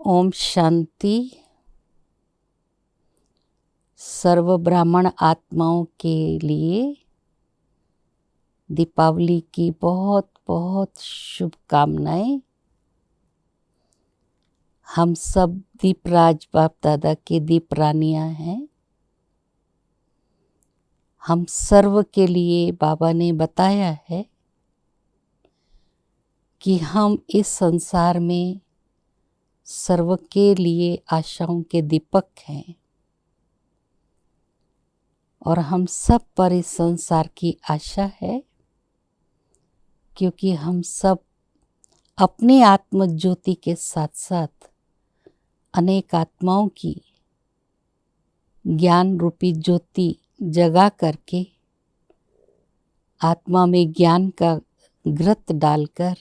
ओम शांति। सर्व ब्राह्मण आत्माओं के लिए दीपावली की बहुत बहुत शुभकामनाएं। हम सब दीपराज बाप दादा के दीप रानियां हैं। हम सर्व के लिए बाबा ने बताया है कि हम इस संसार में सर्व के लिए आशाओं के दीपक हैं और हम सब पर इस संसार की आशा है, क्योंकि हम सब अपनी आत्म ज्योति के साथ साथ अनेक आत्माओं की ज्ञान रूपी ज्योति जगा करके आत्मा में ज्ञान का घृत डालकर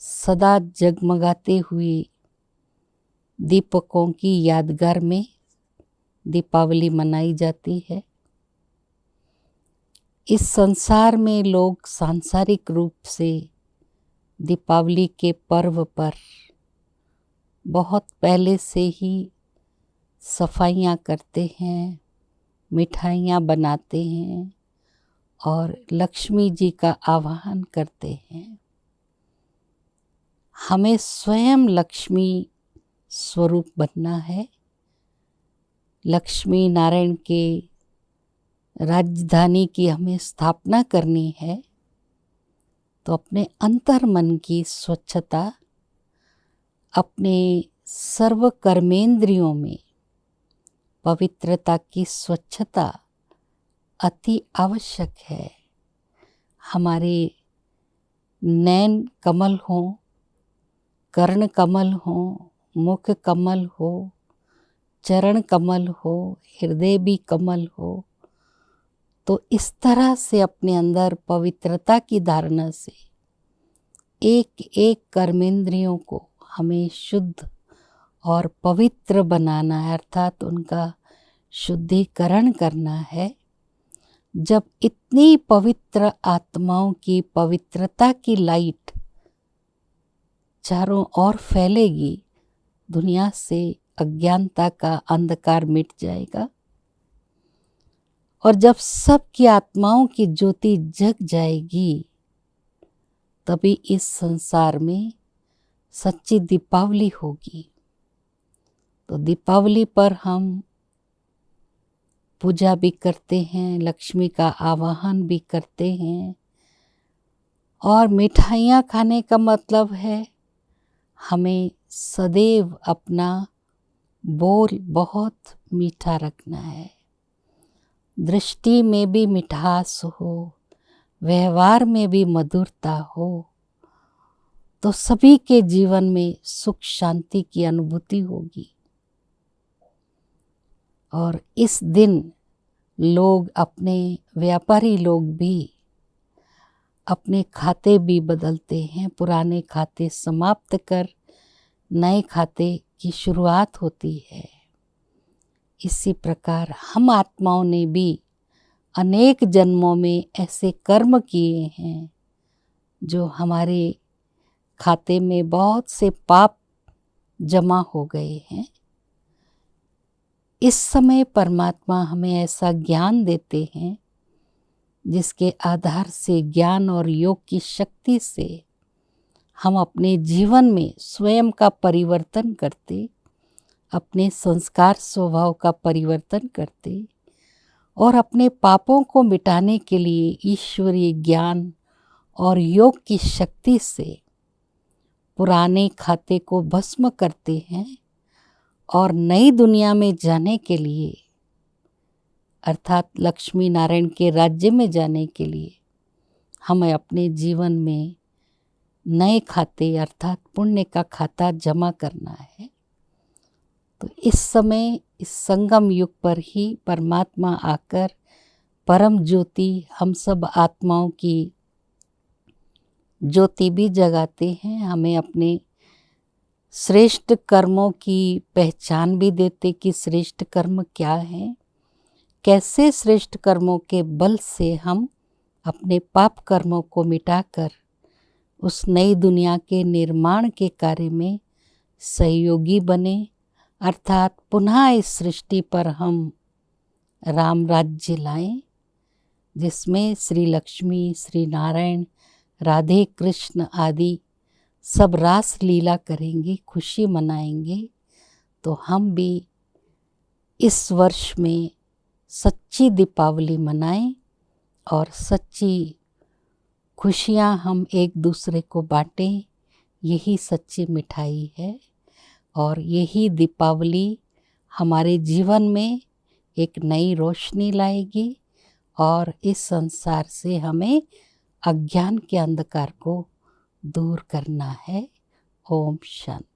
सदा जगमगाते हुए दीपकों की यादगार में दीपावली मनाई जाती है। इस संसार में लोग सांसारिक रूप से दीपावली के पर्व पर बहुत पहले से ही सफाइयाँ करते हैं, मिठाइयाँ बनाते हैं और लक्ष्मी जी का आवाहन करते हैं। हमें स्वयं लक्ष्मी स्वरूप बनना है। लक्ष्मी नारायण के राजधानी की हमें स्थापना करनी है, तो अपने अंतर मन की स्वच्छता, अपने सर्व कर्मेंद्रियों में पवित्रता की स्वच्छता अति आवश्यक है। हमारे नैन कमल हों, कर्ण कमल हो, मुख कमल हो, चरण कमल हो, हृदय भी कमल हो, तो इस तरह से अपने अंदर पवित्रता की धारणा से एक एक कर्मेंद्रियों को हमें शुद्ध और पवित्र बनाना है, अर्थात उनका शुद्धिकरण करना है। जब इतनी पवित्र आत्माओं की पवित्रता की लाइट चारों ओर फैलेगी, दुनिया से अज्ञानता का अंधकार मिट जाएगा और जब सबकी आत्माओं की ज्योति जग जाएगी, तभी इस संसार में सच्ची दीपावली होगी। तो दीपावली पर हम पूजा भी करते हैं, लक्ष्मी का आवाहन भी करते हैं और मिठाइयाँ खाने का मतलब है हमें सदैव अपना बोल बहुत मीठा रखना है। दृष्टि में भी मिठास हो, व्यवहार में भी मधुरता हो, तो सभी के जीवन में सुख शांति की अनुभूति होगी। और इस दिन लोग, अपने व्यापारी लोग भी अपने खाते भी बदलते हैं। पुराने खाते समाप्त कर नए खाते की शुरुआत होती है। इसी प्रकार हम आत्माओं ने भी अनेक जन्मों में ऐसे कर्म किए हैं जो हमारे खाते में बहुत से पाप जमा हो गए हैं। इस समय परमात्मा हमें ऐसा ज्ञान देते हैं जिसके आधार से, ज्ञान और योग की शक्ति से हम अपने जीवन में स्वयं का परिवर्तन करते, अपने संस्कार स्वभाव का परिवर्तन करते और अपने पापों को मिटाने के लिए ईश्वरीय ज्ञान और योग की शक्ति से पुराने खाते को भस्म करते हैं और नई दुनिया में जाने के लिए, अर्थात लक्ष्मी नारायण के राज्य में जाने के लिए हमें अपने जीवन में नए खाते अर्थात पुण्य का खाता जमा करना है। तो इस समय, इस संगम युग पर ही परमात्मा आकर परम ज्योति, हम सब आत्माओं की ज्योति भी जगाते हैं। हमें अपने श्रेष्ठ कर्मों की पहचान भी देते कि श्रेष्ठ कर्म क्या हैं, कैसे श्रेष्ठ कर्मों के बल से हम अपने पाप कर्मों को मिटाकर उस नई दुनिया के निर्माण के कार्य में सहयोगी बने, अर्थात पुनः इस सृष्टि पर हम राम राज्य लाएं, जिसमें श्री लक्ष्मी, श्री नारायण, राधे कृष्ण आदि सब रास लीला करेंगे, खुशी मनाएंगे। तो हम भी इस वर्ष में सच्ची दीपावली मनाएं और सच्ची खुशियां हम एक दूसरे को बांटें। यही सच्ची मिठाई है और यही दीपावली हमारे जीवन में एक नई रोशनी लाएगी और इस संसार से हमें अज्ञान के अंधकार को दूर करना है। ओम शांति।